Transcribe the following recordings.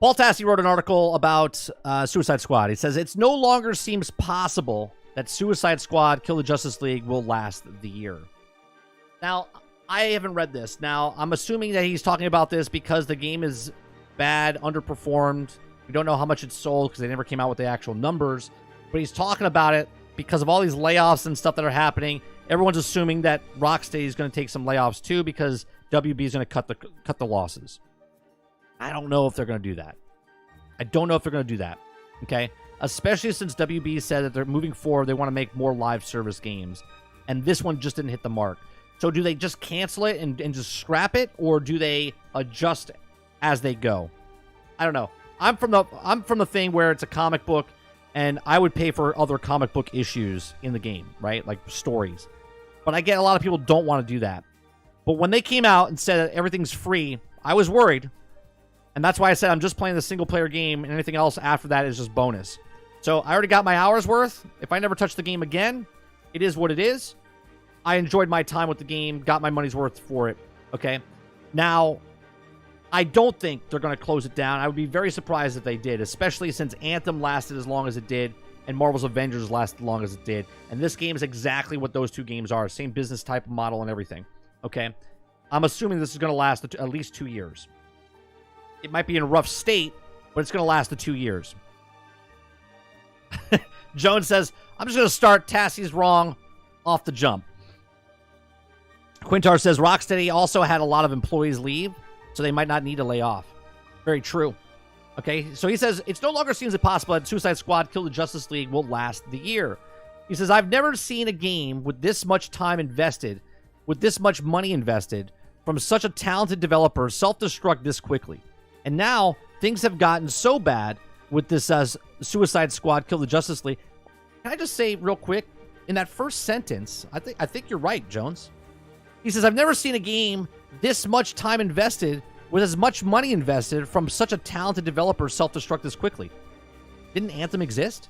Paul Tassi wrote an article about Suicide Squad. He says, it's no longer seems possible that Suicide Squad Kill the Justice League will last the year. Now, I haven't read this. Now, I'm assuming that he's talking about this because the game is bad, underperformed. We don't know how much it's sold because they never came out with the actual numbers. But he's talking about it because of all these layoffs and stuff that are happening. Everyone's assuming that Rocksteady is going to take some layoffs too because WB is going to cut the losses. I don't know if they're going to do that. I don't know if they're going to do that. Okay? Especially since WB said that they're moving forward. They want to make more live service games. And this one just didn't hit the mark. So do they just cancel it and just scrap it? Or do they adjust as they go? I don't know. I'm from the thing where it's a comic book. And I would pay for other comic book issues in the game. Right? Like stories. But I get a lot of people don't want to do that. But when they came out and said that everything's free, I was worried. And that's why I said I'm just playing the single-player game, and anything else after that is just bonus. So I already got my hours worth. If I never touch the game again, it is what it is. I enjoyed my time with the game, got my money's worth for it. Okay? Now, I don't think they're going to close it down. I would be very surprised if they did, especially since Anthem lasted as long as it did, and Marvel's Avengers lasted as long as it did. And this game is exactly what those two games are. Same business type of model and everything. Okay? I'm assuming this is going to last at least 2 years. It might be in a rough state, but it's going to last the 2 years. Jones says, I'm just going to start Tassie's wrong off the jump. Quintar says, Rocksteady also had a lot of employees leave, so they might not need to lay off. Very true. Okay, so he says, it's no longer seems impossible that Suicide Squad Kill the Justice League will last the year. He says, I've never seen a game with this much time invested, with this much money invested, from such a talented developer self-destruct this quickly. And now, things have gotten so bad with this Suicide Squad Kill the Justice League. Can I just say real quick, in that first sentence, I think you're right, Jones. He says, I've never seen a game this much time invested with as much money invested from such a talented developer self-destruct this quickly. Didn't Anthem exist?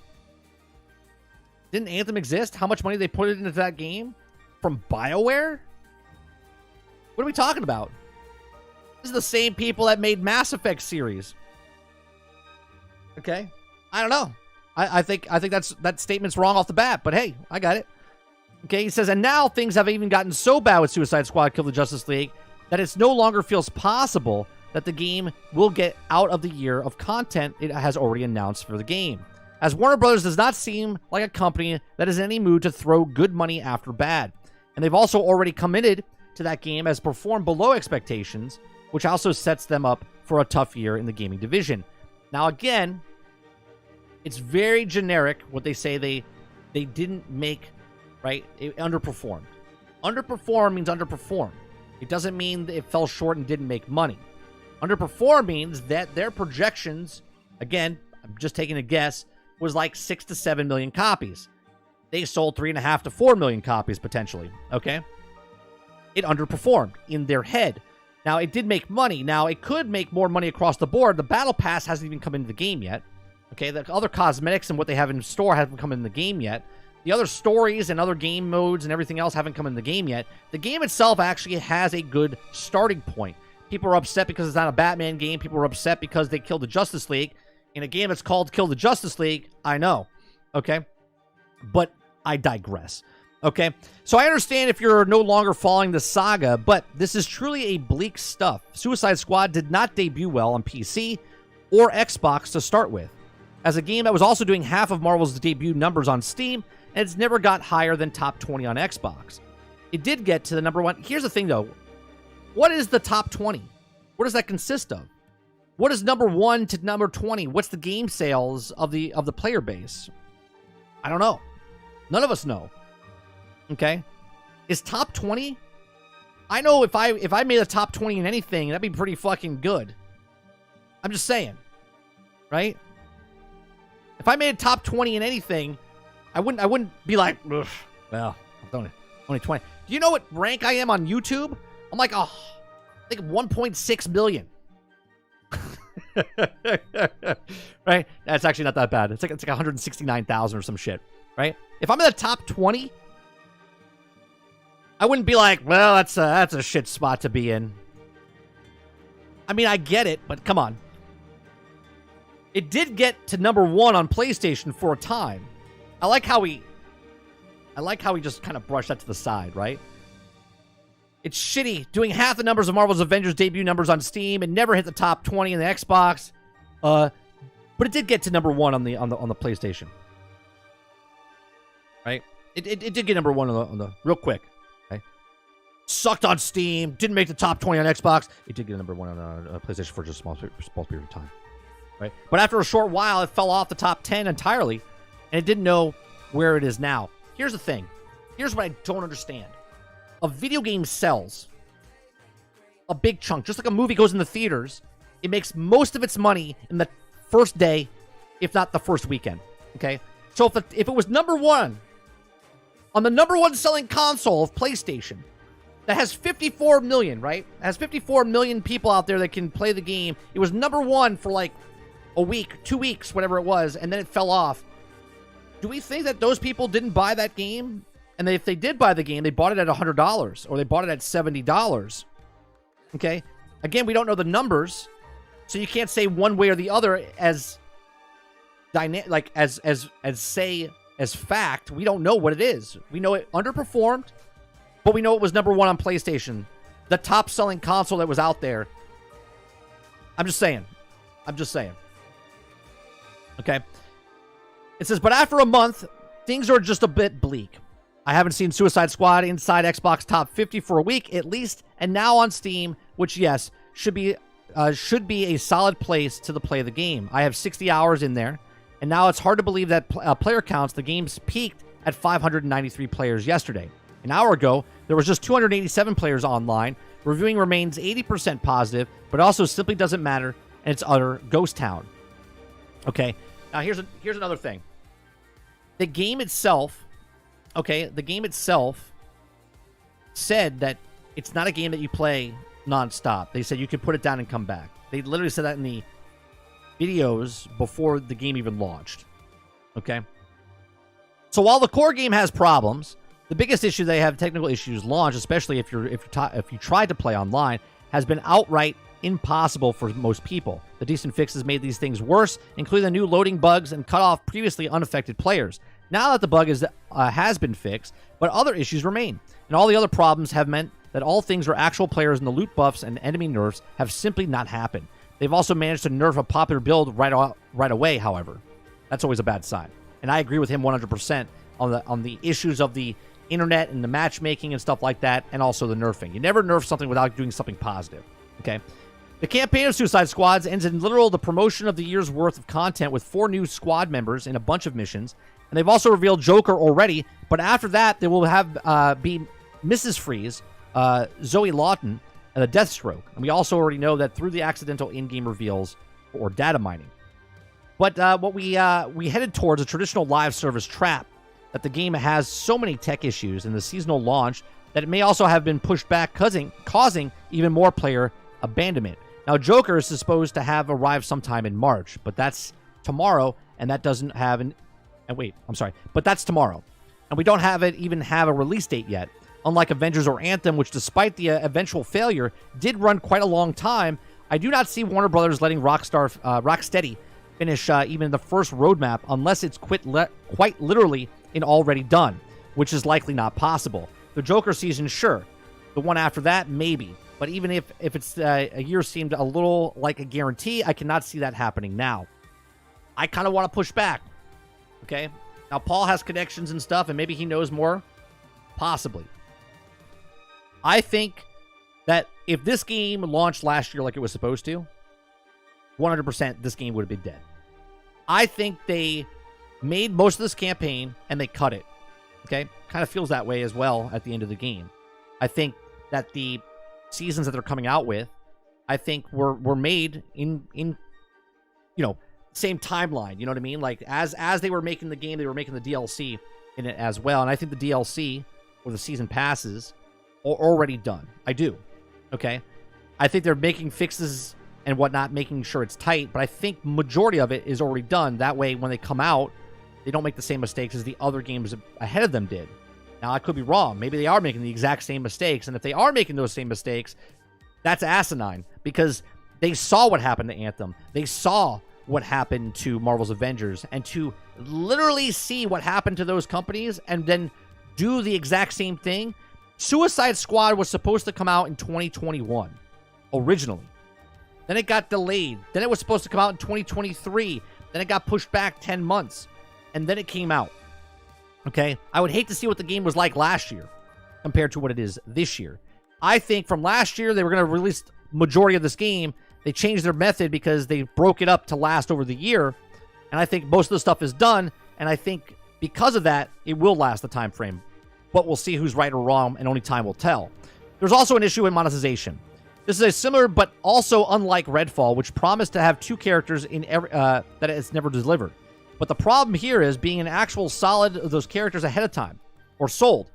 Didn't Anthem exist? How much money they put into that game? From BioWare? What are we talking about? This is the same people that made Mass Effect series. Okay? I don't know. I think that statement's wrong off the bat, but hey, I got it. Okay, he says, and now things have even gotten so bad with Suicide Squad Kill the Justice League that it no longer feels possible that the game will get out of the year of content it has already announced for the game. As Warner Brothers does not seem like a company that is in any mood to throw good money after bad. And they've also already committed to that game as performed below expectations, which also sets them up for a tough year in the gaming division. Now, again, it's very generic what they say they didn't make, right? It underperformed. Underperform means underperform. It doesn't mean that it fell short and didn't make money. Underperform means that their projections, again, I'm just taking a guess, was like 6 to 7 million copies. They sold 3.5 to 4 million copies potentially, okay? It underperformed in their head. Now, it did make money. Now, it could make more money across the board. The Battle Pass hasn't even come into the game yet. Okay, the other cosmetics and what they have in store haven't come in the game yet. The other stories and other game modes and everything else haven't come in the game yet. The game itself actually has a good starting point. People are upset because it's not a Batman game. People are upset because they killed the Justice League. In a game that's called Kill the Justice League, I know. Okay? But I digress. Okay? So I understand if you're no longer following the saga, but this is truly a bleak stuff. Suicide Squad did not debut well on PC or Xbox to start with. As a game that was also doing half of Marvel's debut numbers on Steam, and it's never got higher than top 20 on Xbox. It did get to the number one. Here's the thing, though. What is the top 20? What does that consist of? What is number 1 to number 20? What's the game sales of the player base? I don't know. None of us know. Okay? Is top 20? I know if I made a top 20 in anything, that'd be pretty fucking good. I'm just saying. Right? If I made a top 20 in anything, I wouldn't be like, ugh, well, only 20. Do you know what rank I am on YouTube? I'm like, I think 1.6 million. Right? That's actually not that bad. It's like 169,000 or some shit. Right? If I'm in the top 20, I wouldn't be like, well, that's a shit spot to be in. I mean, I get it, but come on. It did get to number 1 on PlayStation for a time. I like how we just kind of brushed that to the side, right? It's shitty. Doing half the numbers of Marvel's Avengers debut numbers on Steam. It never hit the top 20 in the Xbox. But it did get to number 1 on the PlayStation. Right? It did get number 1 on the real quick. Okay? Sucked on Steam. Didn't make the top 20 on Xbox. It did get number 1 on PlayStation for just a small period of time. Right? But after a short while, it fell off the top 10 entirely, and it didn't know where it is now. Here's the thing. Here's what I don't understand. A video game sells a big chunk. Just like a movie goes in the theaters, it makes most of its money in the first day, if not the first weekend. Okay? So if it was number 1 on the number 1 selling console of PlayStation that has 54 million, right? It has 54 million people out there that can play the game. It was number 1 for like a week, 2 weeks, whatever it was, and then it fell off. Do we think that those people didn't buy that game? And if they did buy the game, they bought it at $100 or they bought it at $70. Okay? Again, we don't know the numbers, so you can't say one way or the other as fact. We don't know what it is. We know it underperformed, but we know it was number 1 on PlayStation, the top selling console that was out there. I'm just saying. Okay? It says, but after a month, things are just a bit bleak. I haven't seen Suicide Squad inside Xbox top 50 for a week at least, and now on Steam, which yes, should be a solid place to play the game. I have 60 hours in there, and now it's hard to believe that player counts. The game's peaked at 593 players yesterday. An hour ago, there was just 287 players online. Reviewing remains 80% positive, but also simply doesn't matter, and it's utter ghost town. Okay, now here's another thing. The game itself said that it's not a game that you play nonstop. They said you could put it down and come back. They literally said that in the videos before the game even launched. Okay? So while the core game has problems, the biggest issue they have technical issues launch, especially if you tried to play online, has been outright impossible for most people. The decent fixes made these things worse, including the new loading bugs and cut off previously unaffected players. Now that the bug has been fixed, but other issues remain. And all the other problems have meant that all things where actual players and the loot buffs and enemy nerfs have simply not happened. They've also managed to nerf a popular build right away, however. That's always a bad sign. And I agree with him 100% on the issues of the internet and the matchmaking and stuff like that, and also the nerfing. You never nerf something without doing something positive. Okay? The campaign of Suicide Squads ends in literal the promotion of the year's worth of content with 4 new squad members in a bunch of missions. And they've also revealed Joker already, but after that, there will be Mrs. Freeze, Zoe Lawton, and a Deathstroke. And we also already know that through the accidental in-game reveals or data mining. But what we headed towards a traditional live service trap, that the game has so many tech issues in the seasonal launch that it may also have been pushed back, causing even more player abandonment. Now, Joker is supposed to have arrived sometime in March, but that's tomorrow, and that doesn't have but that's tomorrow. And we don't even have a release date yet. Unlike Avengers or Anthem, which despite the eventual failure, did run quite a long time, I do not see Warner Brothers letting Rocksteady finish even the first roadmap unless it's quite literally in already done, which is likely not possible. The Joker season, sure. The one after that, maybe. But even if it's a year seemed a little like a guarantee, I cannot see that happening now. I kind of want to push back. Okay? Now, Paul has connections and stuff, and maybe he knows more. Possibly. I think that if this game launched last year like it was supposed to, 100% this game would have been dead. I think they made most of this campaign, and they cut it. Okay? Kind of feels that way as well at the end of the game. I think that the seasons that they're coming out with, I think were made in same timeline, you know what I mean? Like as they were making the game, they were making the DLC in it as well. And I think the DLC or the season passes are already done. I do. Okay? I think they're making fixes and whatnot, making sure it's tight, but I think majority of it is already done. That way when they come out, they don't make the same mistakes as the other games ahead of them did. Now, I could be wrong. Maybe they are making the exact same mistakes. And if they are making those same mistakes, that's asinine. Because they saw what happened to Anthem. They saw what happened to Marvel's Avengers and to literally see what happened to those companies and then do the exact same thing. Suicide Squad was supposed to come out in 2021 originally. Then it got delayed. Then it was supposed to come out in 2023. Then it got pushed back 10 months. And then it came out. Okay? I would hate to see what the game was like last year compared to what it is this year. I think from last year, they were going to release majority of this game. They changed their method because they broke it up to last over the year. And I think most of the stuff is done. And I think because of that, it will last the time frame. But we'll see who's right or wrong, and only time will tell. There's also an issue in monetization. This is a similar but also unlike Redfall, which promised to have 2 characters in every that it's never delivered. But the problem here is being an actual solid of those characters ahead of time, or sold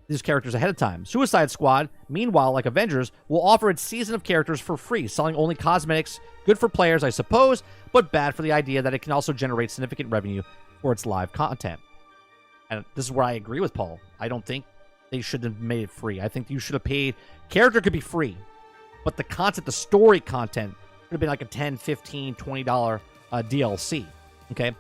these characters ahead of time. Suicide Squad, meanwhile, like Avengers, will offer its season of characters for free, selling only cosmetics. Good for players, I suppose, but bad for the idea that it can also generate significant revenue for its live content. And this is where I agree with Paul. I don't think they should have made it free. I think you should have paid. Character could be free, but the content, the story content, could have been like a $10, $15, $20 DLC. Okay?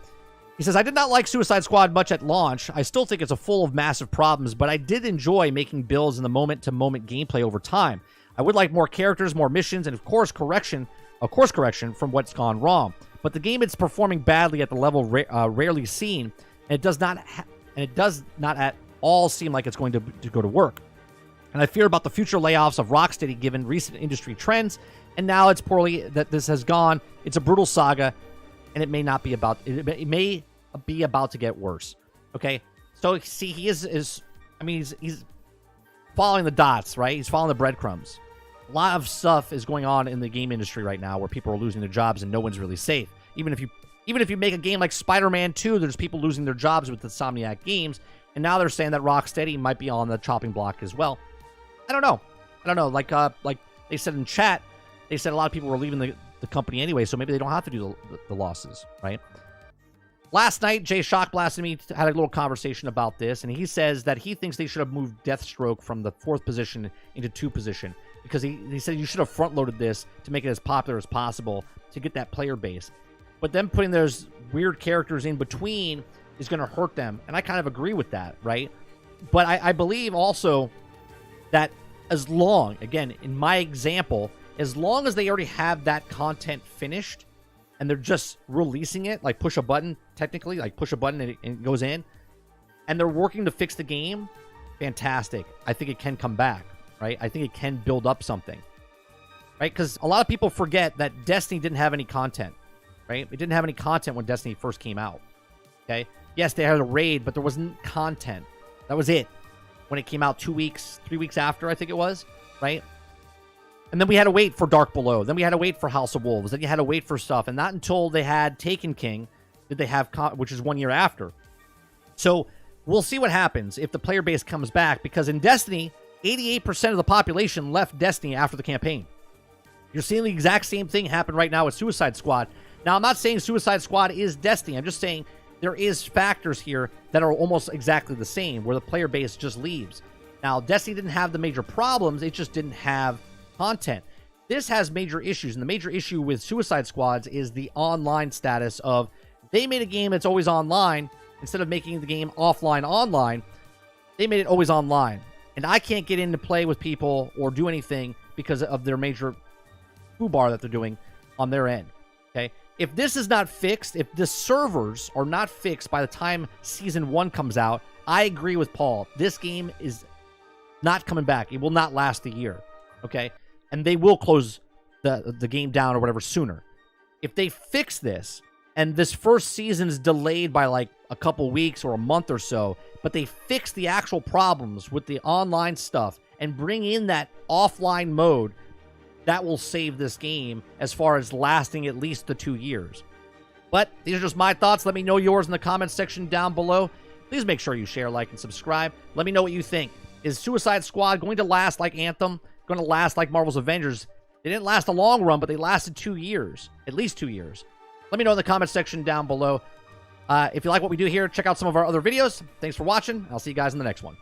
He says, I did not like Suicide Squad much at launch. I still think it's full of massive problems, but I did enjoy making builds in the moment-to-moment gameplay over time. I would like more characters, more missions, and of course correction from what's gone wrong. But the game is performing badly at the level rarely seen, and it does not at all seem like it's going to go to work. And I fear about the future layoffs of Rocksteady given recent industry trends, and now it's poorly that this has gone. It's a brutal saga, and it may not be about. It may be about to get worse. Okay, so see, he is. I mean, he's following the dots, right? He's following the breadcrumbs. A lot of stuff is going on in the game industry right now where people are losing their jobs and no one's really safe. Even if you make a game like Spider-Man 2, there's people losing their jobs with Insomniac Games, and now they're saying that Rocksteady might be on the chopping block as well. I don't know. Like they said in chat, they said a lot of people were leaving the company anyway, so maybe they don't have to do the losses, right? Last night, Jay Shock blasted me, had a little conversation about this, and he says that he thinks they should have moved Deathstroke from the 4th position into 2 position, because he said you should have front-loaded this to make it as popular as possible to get that player base. But then putting those weird characters in between is going to hurt them, and I kind of agree with that, right? But I believe also that as long, again, in my example, as long as they already have that content finished and they're just releasing it, like push a button, technically, like push a button and it goes in, and they're working to fix the game, fantastic. I think it can come back, right? I think it can build up something, right? Because a lot of people forget that Destiny didn't have any content, right? It didn't have any content when Destiny first came out, okay? Yes, they had a raid, but there wasn't content. That was it. When it came out 3 weeks after, I think it was, right? And then we had to wait for Dark Below. Then we had to wait for House of Wolves. Then you had to wait for stuff. And not until they had Taken King did they have, which is 1 year after. So we'll see what happens if the player base comes back. Because in Destiny, 88% of the population left Destiny after the campaign. You're seeing the exact same thing happen right now with Suicide Squad. Now, I'm not saying Suicide Squad is Destiny. I'm just saying there is factors here that are almost exactly the same, where the player base just leaves. Now, Destiny didn't have the major problems. It just didn't have content. This has major issues, and the major issue with Suicide Squads is the online status of they made a game that's always online instead of making the game offline online. They made it always online, and I can't get in to play with people or do anything because of their major foobar that they're doing on their end. Okay, if this is not fixed, if the servers are not fixed by the time Season 1 comes out, I agree with Paul. This game is not coming back. It will not last a year. Okay, and they will close the game down or whatever sooner. If they fix this, and this first season is delayed by like a couple weeks or a month or so, but they fix the actual problems with the online stuff and bring in that offline mode, that will save this game as far as lasting at least the 2 years. But these are just my thoughts. Let me know yours in the comments section down below. Please make sure you share, like, and subscribe. Let me know what you think. Is Suicide Squad going to last like Anthem? Going to last like Marvel's Avengers? They didn't last a long run, but they lasted 2 years. At least 2 years. Let me know in the comments section down below. If you like what we do here, check out some of our other videos. Thanks for watching. I'll see you guys in the next one.